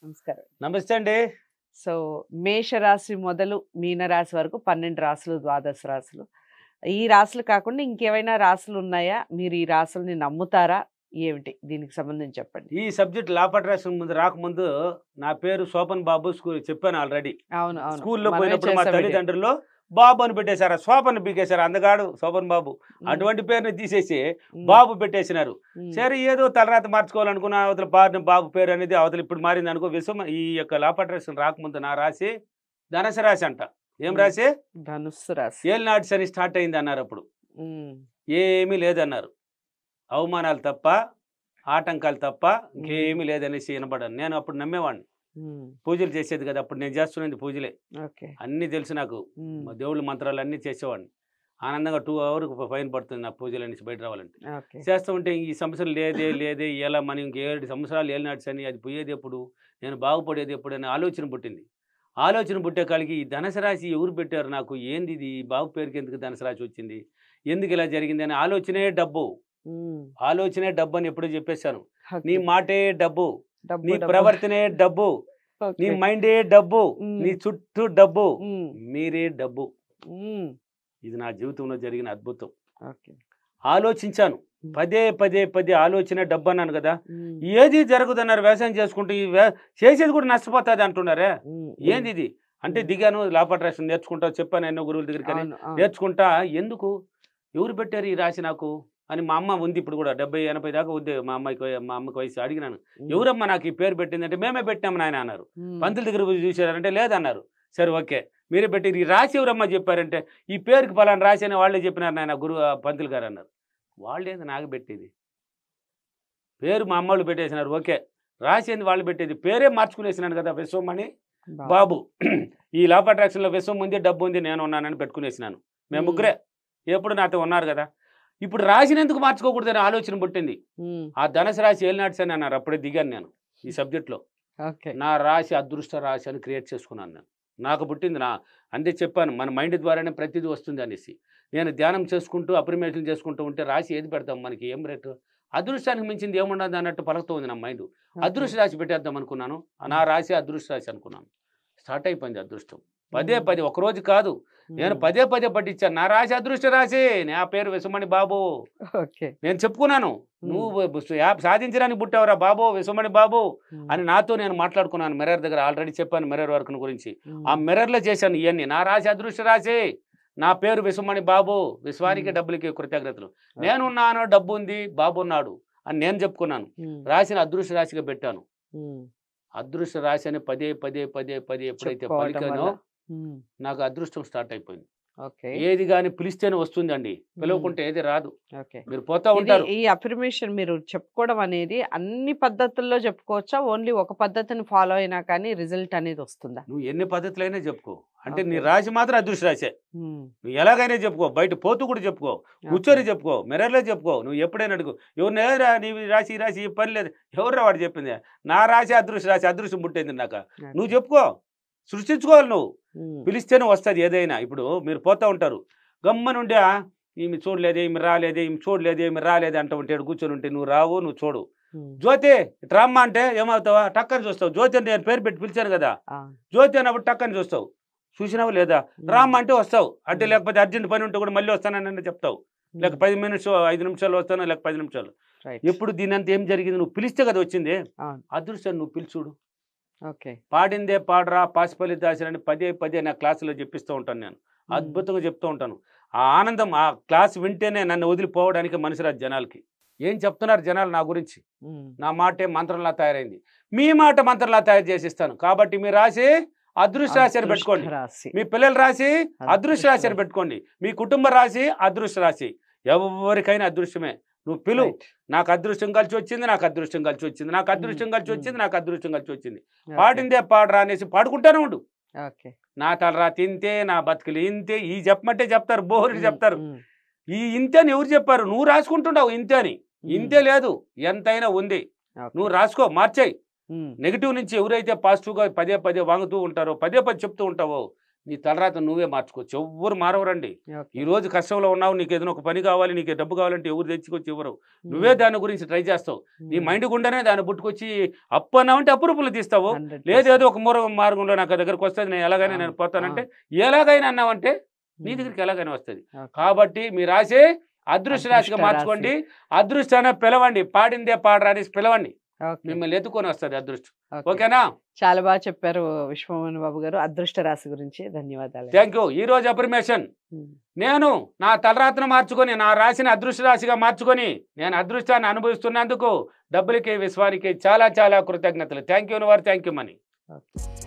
నమస్కారం. నమస్తే అండి. సో, మేషరాశి మొదలు మీనరాశి వరకు 12 రాశులు, ద్వాదశ రాశులు. ఈ రాశులు కాకుండా ఇంకేమైనా రాశులున్నాయా? మీరు ఈ రాశుల్ని నమ్ముతారా? ఏమిటి? దీనికి సంబంధించి చెప్పండి. ఈ సబ్జెక్ట్ లాపట్రేషన్ ముందు రాకముందు నా పేరు శోభన్ బాబు చెప్పాను ఆల్రెడీ. అవును. అవును. స్కూల్లో మనమే పోయినప్పుడు మా చేసాం ఇది. తల్లిదండ్రులు బాబు అని పెట్టేశారు, శోభన్ పీకేశారు. అందగాడు శోభన్ బాబు అటువంటి పేరుని తీసేసి బాబు పెట్టేసినారు. సరే ఏదో తలరాత మార్చుకోవాలనుకున్న అవతల బాబు పేరు అనేది అవతల ఇప్పుడు మారింది అనుకో. ఈ యొక్క లాపట్రేషన్ రాకముందు నా రాశి ధనుసు రాశి అంట. ఏం రాశి? ధనుస్సు రాశి. ఏలినాటి శని స్టార్ట్ అయింది అన్నారు. అప్పుడు ఏమీ లేదన్నారు. అవమానాలు తప్ప, ఆటంకాలు తప్ప ఇంకేమీ లేదనేసి వినబడాను. నేను అప్పుడు నమ్మేవాడిని. పూజలు చేసేది కదా అప్పుడు, నేను చేస్తున్నది పూజలే. అన్నీ తెలుసు నాకు. దేవుళ్ళ మంత్రాలు అన్నీ చేసేవాడిని. ఆనందంగా 2 hours ఫైన్ పడుతుంది నా పూజలు అనేసి బయట రావాలంటే. చేస్తూ ఉంటే ఈ సంవత్సరం లేదే ఇలా మనం ఇంక 7 సంవత్సరాలు ఏలినాటి శని, అది పోయేది ఎప్పుడు, నేను బాగుపడేది ఎప్పుడు అనే ఆలోచన పుట్టింది. ఆలోచన పుట్టే కాలికి ఈ ధనుసు రాశి ఎవరు పెట్టారు నాకు, ఏంది ఇది, బాబు పేరుకి ఎందుకు ధనుసు రాశి వచ్చింది, ఎందుకు ఇలా జరిగింది అనే ఆలోచనే డబ్బు. ఆలోచనే డబ్బు అని ఎప్పుడూ చెప్పేశాను. నీ మాటే డబ్బు, నీ ప్రవర్తనే డబ్బు, నీ మైండే డబ్బు, నీ చుట్టూ డబ్బు, మీరే డబ్బు. ఇది నా జీవితంలో జరిగిన అద్భుతం. ఆలోచించాను పదే ఆలోచన డబ్బు అన్నాను కదా. ఏది జరుగుతున్నారు, వ్యవసాయం చేసుకుంటూ చేసేది కూడా నష్టపోతుంది అంటున్నారే, ఏంది ఇది అంటే దిగాను. లాపట్రేషన్ నేర్చుకుంటా, చెప్పాను ఎన్నో గురువుల దగ్గరికి నేర్చుకుంటా. ఎందుకు, ఎవరు పెట్టారు ఈ రాశి నాకు అని మా అమ్మ ఉంది ఇప్పుడు కూడా 70-80 దాకా ఉంది మా అమ్మకి వయసు. అడిగినాను, ఎవరమ్మా నాకు ఈ పేరు పెట్టిందంటే మేమే పెట్టాము నాయన అన్నారు. పంతుల దగ్గర చూసారంటే లేదన్నారు. సరే ఓకే, మీరే పెట్టారు. ఈ రాశి ఎవరమ్మా చెప్పారంటే ఈ పేరుకి పలానా రాశి అని వాళ్ళే చెప్పినారు నాయన పంతులు గారు అన్నారు. వాళ్ళేంది నాకు పెట్టేది, పేరు మా అమ్మళ్ళు పెట్టేసినారు. ఓకే, రాశి ఏంది వాళ్ళు పెట్టేది, పేరే మార్చుకునేసినాను కదా విశ్వం అని బాబు. ఈ లాపట్రాక్షన్లో విశ్వం ఉంది, డబ్బు ఉంది, నేను ఉన్నానని పెట్టుకునేసినాను. మేము ముగ్గురే ఎప్పుడు నాతో ఉన్నారు కదా. ఇప్పుడు రాశిని ఎందుకు మార్చుకోకూడదని ఆలోచన పుట్టింది. ఆ ధనుసు రాశి ఏలినాటి శని అన్నారు. అప్పుడే దిగాను నేను ఈ సబ్జెక్ట్లో. నా రాశి అదృష్ట రాశి అని క్రియేట్ చేసుకున్నాను నేను. నాకు పుట్టింది అంతే చెప్పాను, మన మైండ్ ద్వారానే ప్రతిదీ వస్తుంది అనేసి. నేను ధ్యానం చేసుకుంటూ అప్రిమేషన్ చేసుకుంటూ ఉంటే రాశి ఏది పెడతాం, మనకి ఏం రేటు, అదృష్టానికి మించింది ఏముండదు అన్నట్టు పలుకుతూ ఉంది నా మైండ్. అదృష్ట రాశి పెట్టేద్దాం అనుకున్నాను. నా రాశి అదృష్ట రాశి అనుకున్నాను. స్టార్ట్ అయిపోయింది అదృష్టం. పదే ఒకరోజు కాదు, నేను పదే పట్టించాను. నా రాశి అదృష్ట రాశి, నా పేరు విశ్వమణి బాబు. నేను చెప్పుకున్నాను, నువ్వు సాధించడానికి పుట్టావురా బాబు, విశ్వమణి బాబు అని నాతో నేను మాట్లాడుకున్నాను. మిర్రర్ దగ్గర ఆల్రెడీ చెప్పాను మిర్రర్ వర్క్ గురించి. ఆ మిర్రర్లో చేశాను ఇవన్నీ. నా రాశి అదృష్ట రాశి, నా పేరు విశ్వమణి బాబు, విశ్వానికి డబ్బులకి కృతజ్ఞతలు, నేనున్నాను, డబ్బు ఉంది, బాబు ఉన్నాడు అని నేను చెప్పుకున్నాను. రాశిని అదృష్ట రాశిగా పెట్టాను. అదృష్ట రాశి అని పదే ఎప్పుడైతే పలికానో నాకు అదృష్టం స్టార్ట్ అయిపోయింది. ఏది కానీ పిలిస్తేనే వస్తుందండి, పిలవకుంటే ఏది రాదు. మీరు పోతా ఉంటారు. ఈ అఫర్మేషన్ మీరు చెప్పుకోవడం అనేది అన్ని పద్ధతుల్లో చెప్పుకోవచ్చా, ఓన్లీ ఒక పద్ధతిని ఫాలో అయినా కానీ రిజల్ట్ అనేది వస్తుందా? నువ్వు ఎన్ని పద్ధతులైనా చెప్పుకో, అంటే నీ రాశి మాత్రం అదృష్ట రాశే. నువ్వు ఎలాగైనా చెప్పుకో, బయట పోతూ కూడా చెప్పుకో, కూర్చొని చెప్పుకో, మిర్రర్లో చెప్పుకో. నువ్వు ఎప్పుడైనా అడుగు, ఎవరిని నీ రాశి పని లేదు, ఎవరు వాడు చెప్పింది నా రాశి అదృష్ట రాశి, అదృష్టం పుట్టింది నాకు, నువ్వు చెప్పుకో, సృష్టించుకోవాలి. నువ్వు పిలిస్తేనే వస్తుంది ఏదైనా. ఇప్పుడు మీరు పోతూ ఉంటారు, గమ్మనుండే ఈమె చూడలేదే, ఈమె రాలేదే, ఈమె చూడలేదే, ఈమె రాలేదే అంటూ ఉంటాడు. కూర్చొని ఉంటే నువ్వు రావు, నువ్వు చూడు. జ్యోతి రామ్మ అంటే ఏమవుతావా, టక్కని చూస్తావు. జ్యోతి అంటే నేను పేరు పెట్టి పిలిచాను కదా, జ్యోతి అన్నప్పుడు టక్కని చూస్తావు. చూసినావు లేదా, రామ్మ అంటే వస్తావు. అంటే లేకపోతే అర్జెంట్ పని ఉంటే కూడా మళ్ళీ వస్తానని చెప్తావు. లేక 10 minutes 5 నిమిషాలు వస్తాను, లేక 10 నిమిషాలు. ఎప్పుడు దీని అంతా ఏం జరిగింది, నువ్వు పిలిస్తే కదా వచ్చింది. అదృష్టాన్ని నువ్వు పిలుచుడు. పాడిందే పాడరా పాసిపల్లి దాసరని పదే నా క్లాసులో చెప్పిస్తూ ఉంటాను. నేను అద్భుతంగా చెప్తూ ఉంటాను. ఆ ఆనందం, ఆ క్లాస్ వింటేనే నన్ను వదిలిపోవడానికి మనసు రాదు జనాలకి. ఏం చెప్తున్నారు జనాలు నా గురించి, నా మాటే మంత్రంలా తయారైంది. మీ మాట మంత్రంలా తయారు చేసిస్తాను. కాబట్టి మీ రాశి అదృష్ట రాశి అని పెట్టుకోండి, మీ పిల్లల రాశి అదృష్ట రాశి అని పెట్టుకోండి, మీ కుటుంబ రాశి అదృష్ట రాశి. ఎవరికైనా అదృష్టమే. నువ్వు పిలువు, నాకు అదృష్టం కలిసి వచ్చింది, నాకు అదృష్టం కలిసి వచ్చింది, నాకు అదృష్టం కలిసి వచ్చింది, నాకు అదృష్టం కలిసి వచ్చింది. పాడిందే పాడరా అనేసి పాడుకుంటానే ఉండు. నా తలరా తింతే, నా బతుకులు ఇంతే, ఈ చెప్పమంటే చెప్తారు, బోహరి చెప్తారు. ఈ ఇంతే అని ఎవరు చెప్పారు, నువ్వు రాసుకుంటున్నావు ఇంతే అని. ఇంతే లేదు, ఎంతైనా ఉంది. నువ్వు రాసుకో, మార్చేయి. నెగిటివ్ నుంచి ఎవరైతే పాజిటివ్గా పదే వాంగుతూ ఉంటారో, పదే చెప్తూ ఉంటావో, నీ తలరాత నువ్వే మార్చుకోవచ్చు, ఎవ్వరు మారవరండి. ఓకే. ఈ రోజు కష్టంలో ఉన్నావు, నీకు ఏదైనా ఒక పని కావాలి, నీకు డబ్బు కావాలంటే ఎవరు తెచ్చుకొచ్చి ఎవరు, నువ్వే దాని గురించి ట్రై చేస్తావు. నీ మైండ్ గుండానే దాన్ని పుట్టుకొచ్చి అప్పు అన్నావంటే అప్పు రూపులు తీస్తావు. 100%. లేదేదో ఒక మార్గంలో నాకు దగ్గరకు వస్తుంది, నేను ఎలాగైనా నేను పోతానంటే ఎలాగైనా అన్నావంటే నీ దగ్గరికి ఎలాగైనా వస్తుంది. ఓకే. కాబట్టి మీ రాసే అదృష్ట రాశిగా అదృష్ట మార్చుకోండి. అదృష్టాన్ని పిలవండి, పాడిందే పాడరా అని పిలవండి, ఓకే. మిమ్మల్ని ఎత్తుకొని వస్తుంది అదృష్టం. ఓకే. ఓకేనా? చాలా బాగా చెప్పారు విశ్వమోహన్ బాబు గారు అదృష్ట రాశి గురించి. ధన్యవాదాలు. Thank you. ఈ రోజు అఫర్మేషన్, నేను నా తలరాతను మార్చుకొని నా రాశిని అదృష్ట రాశిగా మార్చుకొని నేను అదృష్టాన్ని అనుభవిస్తున్నందుకు డబ్బులకి విశ్వానికి చాలా చాలా కృతజ్ఞతలు. థ్యాంక్ యూ వారు, థ్యాంక్ యూ మనీ. ఓకే.